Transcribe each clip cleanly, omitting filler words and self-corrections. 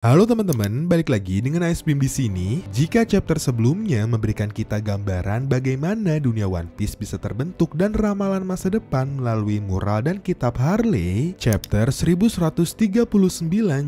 Halo teman-teman, balik lagi dengan Icebeam di sini. Jika chapter sebelumnya memberikan kita gambaran bagaimana dunia One Piece bisa terbentuk dan ramalan masa depan melalui mural dan kitab Harley, chapter 1139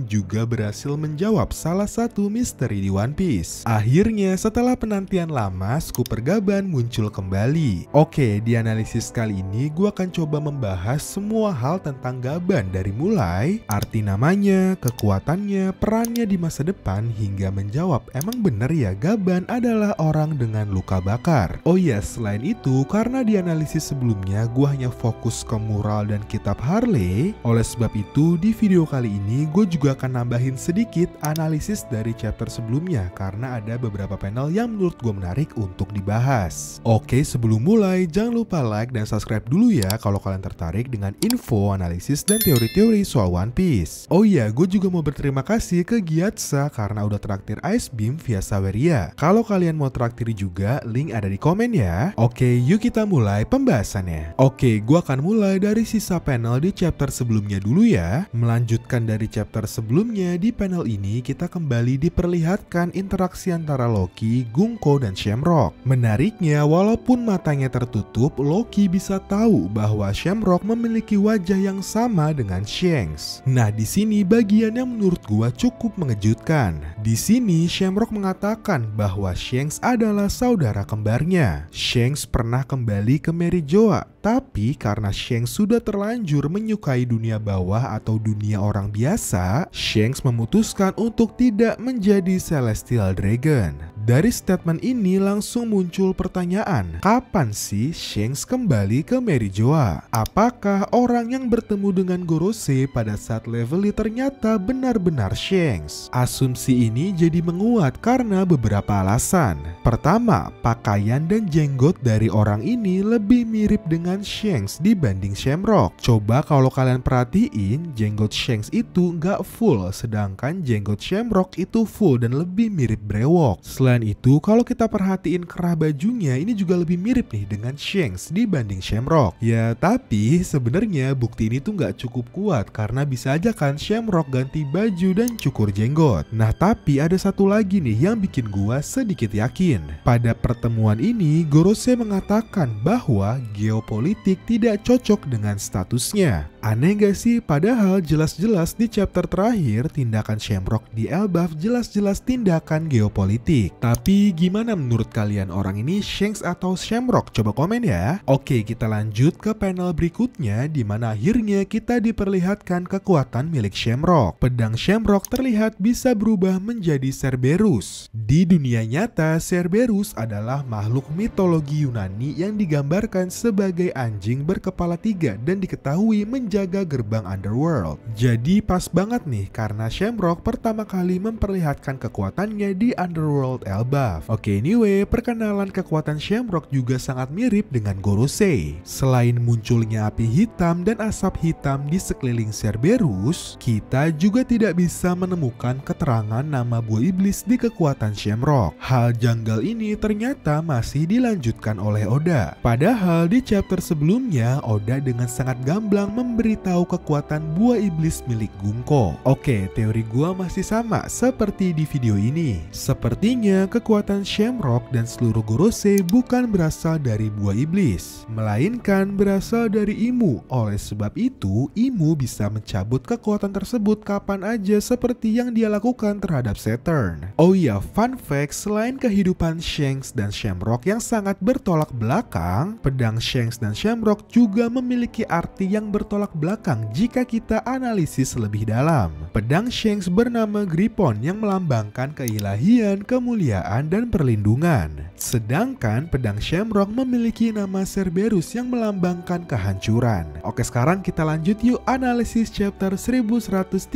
juga berhasil menjawab salah satu misteri di One Piece. Akhirnya setelah penantian lama, Scooper Gaban muncul kembali. Oke, di analisis kali ini gue akan coba membahas semua hal tentang Gaban dari mulai arti namanya, kekuatannya, perannya di masa depan hingga menjawab emang bener ya Gaban adalah orang dengan luka bakar. Oh iya, selain itu karena di analisis sebelumnya gue hanya fokus ke mural dan kitab Harley, oleh sebab itu di video kali ini gue juga akan nambahin sedikit analisis dari chapter sebelumnya karena ada beberapa panel yang menurut gue menarik untuk dibahas. Oke, sebelum mulai jangan lupa like dan subscribe dulu ya kalau kalian tertarik dengan info, analisis, dan teori-teori soal One Piece. Oh iya, gue juga mau berterima kasih ke Gyatsa karena udah traktir Icebeam via Saweria. Kalau kalian mau traktir juga, link ada di komen ya. Oke, yuk kita mulai pembahasannya. Oke, gua akan mulai dari sisa panel di chapter sebelumnya dulu ya. Melanjutkan dari chapter sebelumnya, di panel ini kita kembali diperlihatkan interaksi antara Loki, Gunko, dan Shamrock. Menariknya, walaupun matanya tertutup, Loki bisa tahu bahwa Shamrock memiliki wajah yang sama dengan Shanks. Nah, di sini bagian yang menurut gua cukup mengejutkan. Di sini Shamrock mengatakan bahwa Shanks adalah saudara kembarnya. Shanks pernah kembali ke Merijoa, tapi karena Shanks sudah terlanjur menyukai dunia bawah atau dunia orang biasa, Shanks memutuskan untuk tidak menjadi Celestial Dragon. Dari statement ini langsung muncul pertanyaan, kapan sih Shanks kembali ke Merijoa? Apakah orang yang bertemu dengan Gorosei pada saat Levelly ternyata benar-benar Shanks? Asumsi ini jadi menguat karena beberapa alasan. Pertama, pakaian dan jenggot dari orang ini lebih mirip dengan Shanks dibanding Shamrock. Coba kalau kalian perhatiin, jenggot Shanks itu nggak full, sedangkan jenggot Shamrock itu full dan lebih mirip brewok. Selain itu, kalau kita perhatiin kerah bajunya ini juga lebih mirip nih dengan Shanks dibanding Shamrock. Ya, tapi sebenarnya bukti ini tuh nggak cukup kuat karena bisa aja kan Shamrock ganti baju dan cukur jenggot. Nah, tapi ada satu lagi nih yang bikin gua sedikit yakin. Pada pertemuan ini, Gorosei mengatakan bahwa geopolitik tidak cocok dengan statusnya. Aneh gak sih? Padahal jelas-jelas di chapter terakhir tindakan Shamrock di Elbaf jelas-jelas tindakan geopolitik. Tapi gimana menurut kalian, orang ini Shanks atau Shamrock? Coba komen ya. Oke, kita lanjut ke panel berikutnya di mana akhirnya kita diperlihatkan kekuatan milik Shamrock. Pedang Shamrock terlihat bisa berubah menjadi Cerberus. Di dunia nyata, Cerberus adalah makhluk mitologi Yunani yang digambarkan sebagai anjing berkepala 3 dan diketahui menjaga gerbang underworld. Jadi pas banget nih karena Shamrock pertama kali memperlihatkan kekuatannya di underworld Elbaf. Oke, anyway, perkenalan kekuatan Shamrock juga sangat mirip dengan Gorosei. Selain munculnya api hitam dan asap hitam di sekeliling Cerberus, kita juga tidak bisa menemukan keterangan nama buah iblis di kekuatan Shamrock. Hal janggal ini ternyata masih dilanjutkan oleh Oda. Padahal di chapter sebelumnya, Oda dengan sangat gamblang memberitahu kekuatan buah iblis milik Gunko. Oke, teori gua masih sama seperti di video ini. Sepertinya kekuatan Shamrock dan seluruh Gorosei bukan berasal dari buah iblis, melainkan berasal dari Imu. Oleh sebab itu, Imu bisa mencabut kekuatan tersebut kapan aja seperti yang dia lakukan terhadap Saturn. Oh iya, fun fact, selain kehidupan Shanks dan Shamrock yang sangat bertolak belakang, pedang Shanks dan Shamrock juga memiliki arti yang bertolak belakang jika kita analisis lebih dalam. Pedang Shanks bernama Griffon yang melambangkan keilahian, kemuliaan, dan perlindungan. Sedangkan pedang Shamrock memiliki nama Cerberus yang melambangkan kehancuran. Oke, sekarang kita lanjut yuk analisis chapter 1139.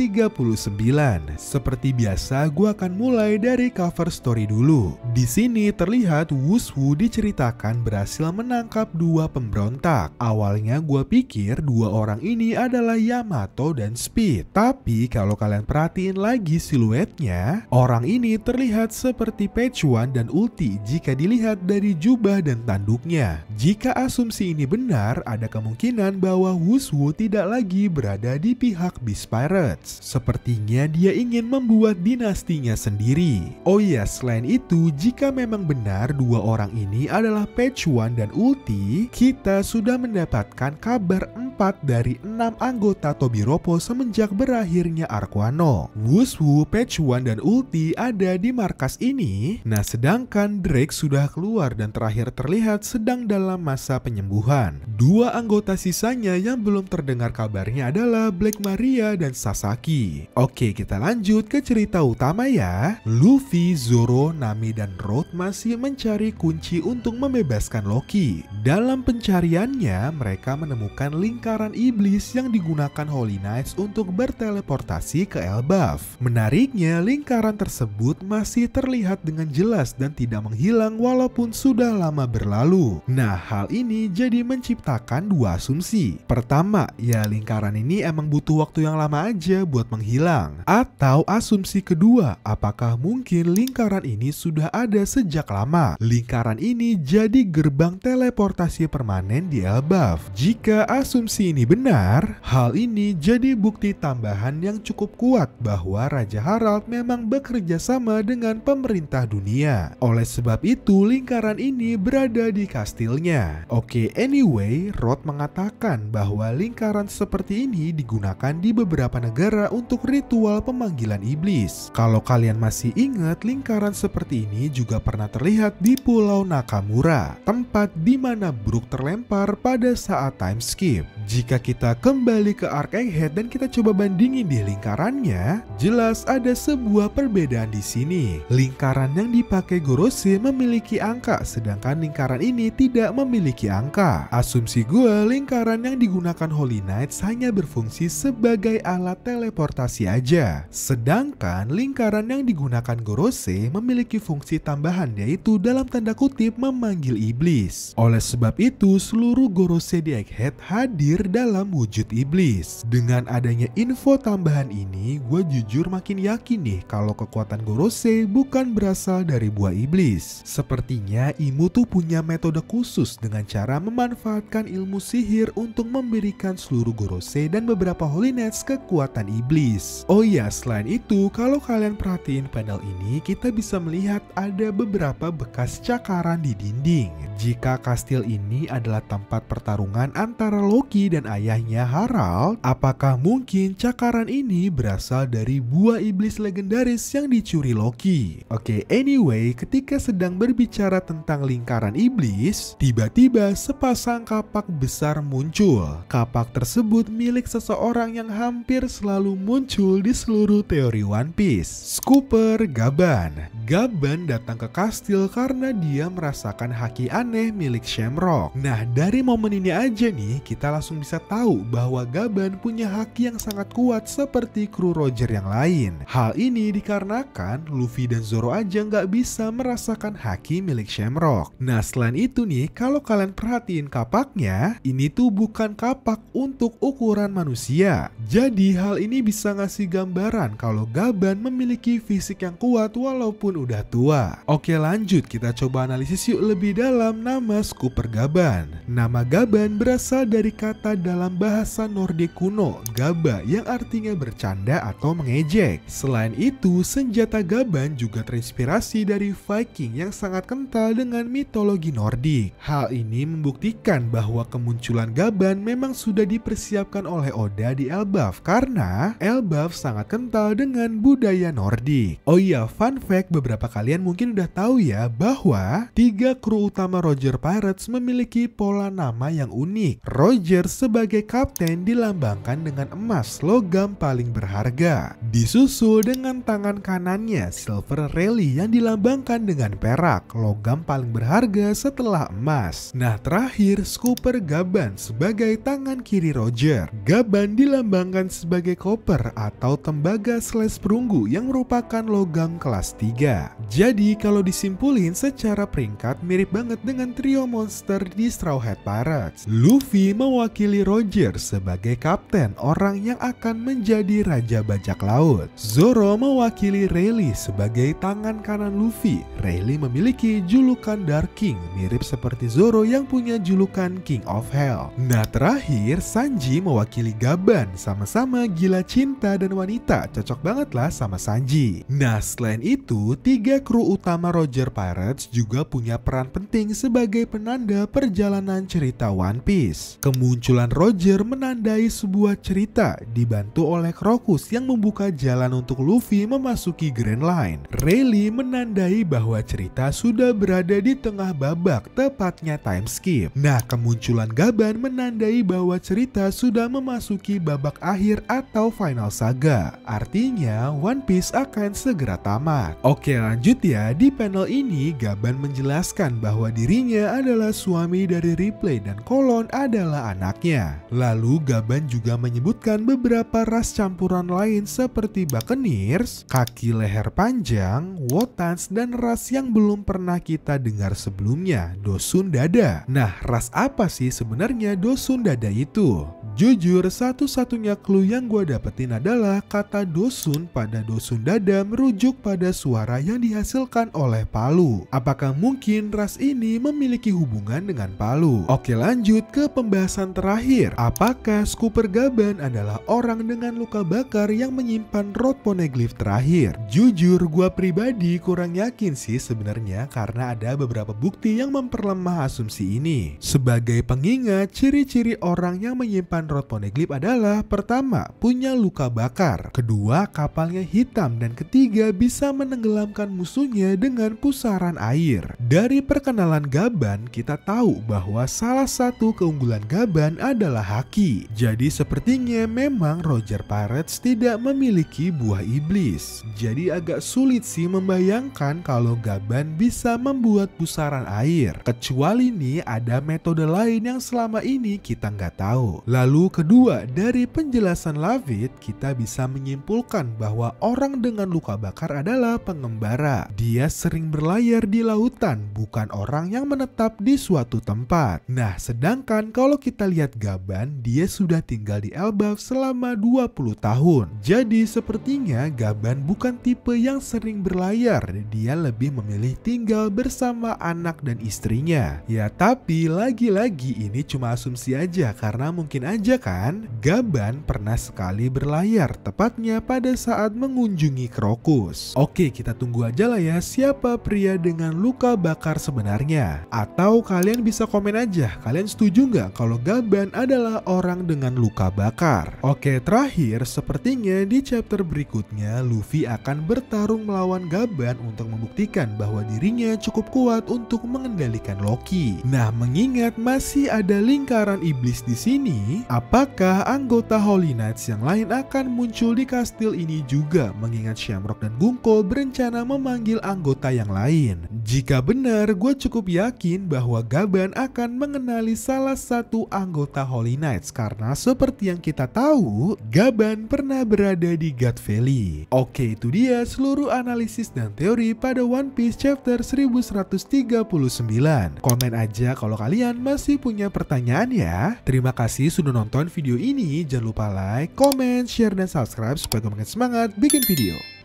Seperti biasa, gue akan mulai dari cover story dulu. Di sini terlihat Wushu diceritakan berhasil menangkap dua pemberontak. Awalnya gue pikir dua orang ini adalah Yamato dan Speed. Tapi kalau kalian perhatiin lagi siluetnya, orang ini terlihat seperti Page One dan Ulti jika dilihat dari jubah dan tanduknya. Jika asumsi ini benar, ada kemungkinan bahwa Woozwoo tidak lagi berada di pihak Beast Pirates. Sepertinya dia ingin membuat dinastinya sendiri. Oh iya, selain itu, jika memang benar dua orang ini adalah Page One dan Ulti, kita sudah mendapatkan kabar 4 dari 6 anggota Tobiropo semenjak berakhirnya arc Wano. Woozwoo, Page One, dan Ulti ada di markas ini. Nah, sedangkan Drake sudah keluar dan terakhir terlihat sedang dalam masa penyembuhan. Dua anggota sisanya yang belum terdengar kabarnya adalah Black Maria dan Sasaki. Oke, kita lanjut ke cerita utama ya. Luffy, Zoro, Nami, dan Road masih mencari kunci untuk membebaskan Loki. Dalam pencariannya, mereka menemukan lingkaran iblis yang digunakan Holy Knights untuk berteleportasi ke Elbaf. Menariknya, lingkaran tersebut masih terlihat dengan jelas dan tidak menghilang walaupun sudah lama berlalu. Nah, hal ini jadi menciptakan dua asumsi. Pertama, ya lingkaran ini emang butuh waktu yang lama aja buat menghilang. Atau asumsi kedua, apakah mungkin lingkaran ini sudah ada sejak lama? Lingkaran ini jadi gerbang teleportasi permanen di Elbaf. Jika asumsi ini benar, hal ini jadi bukti tambahan yang cukup kuat bahwa Raja Harald memang bekerja sama dengan pemerintah dunia. Oleh sebab itu, lingkaran ini berada di kastilnya. Oke, anyway, Rod mengatakan bahwa lingkaran seperti ini digunakan di beberapa negara untuk ritual pemanggilan iblis. Kalau kalian masih ingat, lingkaran seperti ini juga pernah terlihat di Pulau Nakamura, tempat di mana Brook terlempar pada saat time skip. Jika kita kembali ke arc Egghead dan kita coba bandingin di lingkarannya, jelas ada sebuah perbedaan di sini. Lingkaran yang dipakai Gorose memiliki angka, sedangkan lingkaran ini tidak memiliki angka. Asumsi gue, lingkaran yang digunakan Holy Knights hanya berfungsi sebagai alat teleportasi aja. Sedangkan lingkaran yang digunakan Gorose memiliki fungsi tambahan, yaitu dalam tanda kutip memanggil iblis. Oleh sebab itu, seluruh Gorose di Egghead hadir dalam wujud iblis. Dengan adanya info tambahan ini, gue jujur makin yakin nih kalau kekuatan Gorose bukan berasal dari buah iblis. Sepertinya Imu tuh punya metode khusus dengan cara memanfaatkan ilmu sihir untuk memberikan seluruh Gorose dan beberapa Holy Knights kekuatan iblis. Oh iya, selain itu, kalau kalian perhatiin panel ini, kita bisa melihat ada beberapa bekas cakaran di dinding. Jika kastil ini adalah tempat pertarungan antara Loki dan ayahnya Harald, apakah mungkin cakaran ini berasal dari buah iblis legendaris yang dicuri Loki? Oke, anyway, ketika sedang berbicara tentang lingkaran iblis, tiba-tiba sepasang kapak besar muncul. Kapak tersebut milik seseorang yang hampir selalu muncul di seluruh teori One Piece, Scooper Gaban. Gaban datang ke kastil karena dia merasakan haki aneh milik Shamrock. Nah, dari momen ini aja nih, kita langsung bisa tahu bahwa Gaban punya haki yang sangat kuat seperti kru Roger yang lain. Hal ini dikarenakan Luffy dan Zoro aja nggak bisa merasakan haki milik Shamrock. Nah, selain itu nih, kalau kalian perhatiin kapaknya, ini tuh bukan kapak untuk ukuran manusia. Jadi hal ini bisa ngasih gambaran kalau Gaban memiliki fisik yang kuat walaupun udah tua. Oke, lanjut kita coba analisis yuk lebih dalam nama Scooper Gaban. Nama Gaban berasal dari kata dalam bahasa Nordik kuno, Gaba, yang artinya bercanda atau mengejek. Selain itu, senjata Gaban juga terinspirasi dari Viking yang sangat kental dengan mitologi Nordik. Hal ini membuktikan bahwa kemunculan Gaban memang sudah dipersiapkan oleh Oda di Elbaf karena Elbaf sangat kental dengan budaya Nordik. Oh iya, fun fact, beberapa kalian mungkin udah tahu ya bahwa 3 kru utama Roger Pirates memiliki pola nama yang unik. Roger sebagai kapten dilambangkan dengan emas, logam paling berharga. Disusul dengan tangan kanannya Silver Rayleigh yang dilambangkan dengan perak, logam paling berharga setelah emas. Nah, terakhir Scooper Gaban sebagai tangan kiri Roger. Gaban dilambangkan sebagai koper atau tembaga slash perunggu yang merupakan logam kelas 3. Jadi kalau disimpulin secara peringkat mirip banget dengan trio monster di Straw Hat Pirates. Luffy mewakili Roger Roger sebagai kapten orang yang akan menjadi raja bajak laut. Zoro mewakili Rayleigh sebagai tangan kanan Luffy. Rayleigh memiliki julukan Dark King, mirip seperti Zoro yang punya julukan King of Hell. Nah terakhir, Sanji mewakili Gaban, sama-sama gila cinta dan wanita, cocok banget lah sama Sanji. Nah selain itu, 3 kru utama Roger Pirates juga punya peran penting sebagai penanda perjalanan cerita One Piece. Kemunculan Roger menandai sebuah cerita dibantu oleh Crocus yang membuka jalan untuk Luffy memasuki Grand Line. Rayleigh menandai bahwa cerita sudah berada di tengah babak, tepatnya time skip. Nah kemunculan Gaban menandai bahwa cerita sudah memasuki babak akhir atau final saga. Artinya One Piece akan segera tamat. Oke lanjut ya, di panel ini Gaban menjelaskan bahwa dirinya adalah suami dari Ripley dan Colon adalah anaknya. Lalu Gaban juga menyebutkan beberapa ras campuran lain seperti Buccaneers, kaki leher panjang, Wotans, dan ras yang belum pernah kita dengar sebelumnya, Dosun Dada. Nah ras apa sih sebenarnya Dosun Dada itu? Jujur satu-satunya clue yang gue dapetin adalah kata Dosun pada Dosun Dada merujuk pada suara yang dihasilkan oleh palu. Apakah mungkin ras ini memiliki hubungan dengan palu? Oke lanjut ke pembahasan terakhir. Apakah Scooper Gaban adalah orang dengan luka bakar yang menyimpan rod poneglyph terakhir? Jujur gue pribadi kurang yakin sih sebenarnya, karena ada beberapa bukti yang memperlemah asumsi ini. Sebagai pengingat, ciri-ciri orang yang menyimpan rod poneglyph adalah: pertama, punya luka bakar, kedua, kapalnya hitam, dan ketiga, bisa menenggelamkan musuhnya dengan pusaran air. Dari perkenalan Gaban, kita tahu bahwa salah satu keunggulan Gaban adalah haki. Jadi sepertinya memang Roger Pirates tidak memiliki buah iblis. Jadi agak sulit sih membayangkan kalau Gaban bisa membuat pusaran air. Kecuali nih ada metode lain yang selama ini kita nggak tahu. Lalu kedua, dari penjelasan Lavitt kita bisa menyimpulkan bahwa orang dengan luka bakar adalah pengembara. Dia sering berlayar di lautan, bukan orang yang menetap di suatu tempat. Nah, sedangkan kalau kita lihat Gaban, dia sudah tinggal di Elbaf selama 20 tahun. Jadi sepertinya Gaban bukan tipe yang sering berlayar. Dia lebih memilih tinggal bersama anak dan istrinya. Ya, tapi lagi-lagi ini cuma asumsi aja, karena mungkin aja kan Gaban pernah sekali berlayar, tepatnya pada saat mengunjungi Crocus. Oke, kita tunggu aja lah ya siapa pria dengan luka bakar sebenarnya. Atau kalian bisa komen aja, kalian setuju nggak kalau Gaban adalah orang dengan luka bakar? Oke, terakhir sepertinya di chapter berikutnya Luffy akan bertarung melawan Gaban untuk membuktikan bahwa dirinya cukup kuat untuk mengendalikan Loki. Nah, mengingat masih ada lingkaran iblis di sini, apakah anggota Holy Knights yang lain akan muncul di kastil ini juga, mengingat Shamrock dan Gunko berencana memanggil anggota yang lain? Jika benar, gue cukup yakin bahwa Gaban akan mengenali salah satu anggota Holy Knights, karena seperti yang kita tahu, Gaban pernah berada di God Valley. Oke, itu dia seluruh analisis dan teori pada One Piece chapter 1139. Komen aja kalau kalian masih punya pertanyaan ya. Terima kasih sudah nonton video ini. Jangan lupa like, comment, share, dan subscribe supaya gue makin semangat bikin video.